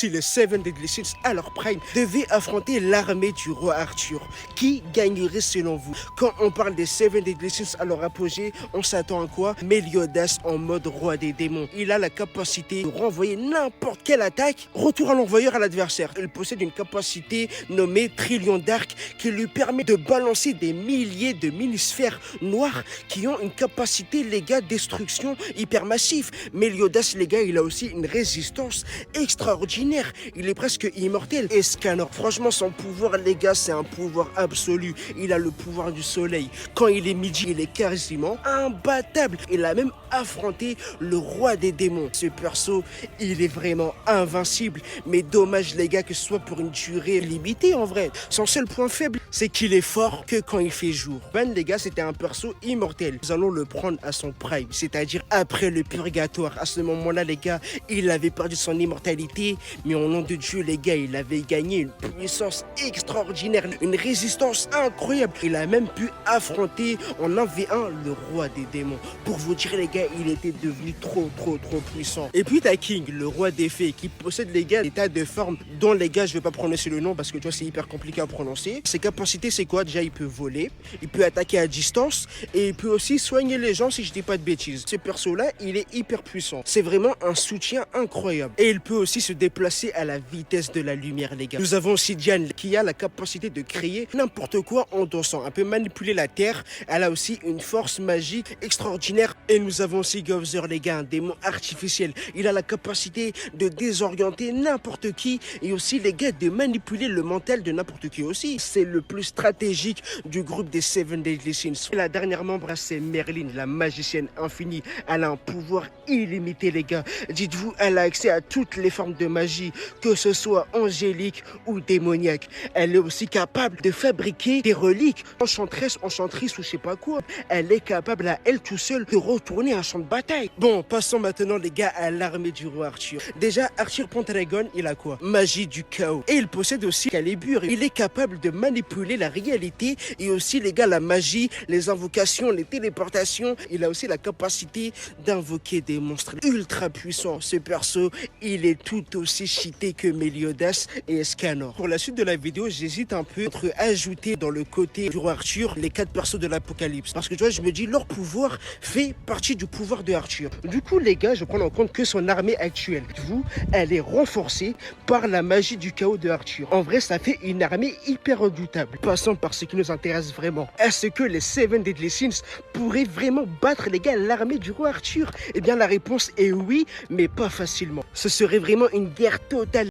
aussi les Seven Deadly Sins à leur prime devaient affronter l'armée du roi Arthur. Qui gagnerait selon vous? Quand on parle des Seven Deadly Sins à leur apogée, on s'attend à quoi? Meliodas en mode roi des démons. Il a la capacité de renvoyer n'importe quelle attaque, retour à l'envoyeur à l'adversaire. Il possède une capacité nommée Trillion d'Arc qui lui permet de balancer des milliers de mini-sphères noires qui ont une capacité, les gars, destruction hyper massive. Meliodas, les gars, il a aussi une résistance extraordinaire. Il est presque immortel. Et Scanner, franchement, son pouvoir, les gars, c'est un pouvoir absolu. Il a le pouvoir du soleil. Quand il est midi, il est quasiment imbattable. Il a même affronté le roi des démons. Ce perso, il est vraiment invincible. Mais dommage, les gars, que ce soit pour une durée limitée, en vrai. Son seul point faible, c'est qu'il est fort que quand il fait jour. Ban, les gars, c'était un perso immortel. Nous allons le prendre à son prime, c'est-à-dire après le purgatoire. À ce moment-là, les gars, il avait perdu son immortalité, mais au nom de Dieu, les gars, il avait gagné une puissance extraordinaire, une résistance incroyable. Il a même pu affronter en 1v1 le roi des démons. Pour vous dire, les gars, il était devenu trop puissant. Et puis t'as King, le roi des fées, qui possède, les gars, des tas de formes dont, les gars, je vais pas prononcer le nom parce que tu vois, c'est hyper compliqué à prononcer. Ses capacités, c'est quoi? Déjà, il peut voler, il peut attaquer à distance et il peut aussi soigner les gens, si je dis pas de bêtises. Ce perso-là, il est hyper puissant. C'est vraiment un soutien incroyable. Et il peut aussi se déplacer à la vitesse de la lumière, les gars. Nous avons aussi Diane qui a la capacité de créer n'importe quoi en dansant. Elle peut manipuler la terre. Elle a aussi une force magique extraordinaire. Et nous avons aussi Gowser, les gars, un démon artificiel. Il a la capacité de désorienter n'importe qui et aussi, les gars, de manipuler le mental de n'importe qui aussi. C'est le plus stratégique du groupe des Seven Deadly Sins. Et la dernière membre, c'est Merlin, la magicienne infinie. Elle a un pouvoir illimité, les gars. Dites-vous, elle a accès à toutes les formes de magie, que ce soit angélique ou démoniaque. Elle est aussi capable de fabriquer des reliques, enchanteresse ou je sais pas quoi. Elle est capable à elle tout seule de retourner un champ de bataille. Bon, passons maintenant, les gars, à l'armée du roi Arthur. Déjà, Arthur Pendragon, il a quoi? Magie du chaos. Et il possède aussi Calibur. Il est capable de manipuler la réalité et aussi, les gars, la magie, les invocations, les téléportations. Il a aussi la capacité d'invoquer des monstres ultra puissants. Ce perso, il est tout aussi cheaté que Meliodas et Scanner. Pour la suite de la vidéo, j'hésite un peu entre ajouter dans le côté du roi Arthur les 4 persos de l'Apocalypse. Parce que tu vois, je me dis, leur pouvoir fait partie du pouvoir de Arthur. Du coup, les gars, je prends en compte que son armée actuelle, vous, elle est renforcée par la magie du chaos de Arthur. En vrai, ça fait une armée hyper redoutable. Passons par ce qui nous intéresse vraiment. Est-ce que les Seven Deadly Sins pourraient vraiment battre, les gars, l'armée du roi Arthur? Eh bien, la réponse est oui, mais pas facilement. Ce serait vraiment une guerre totale.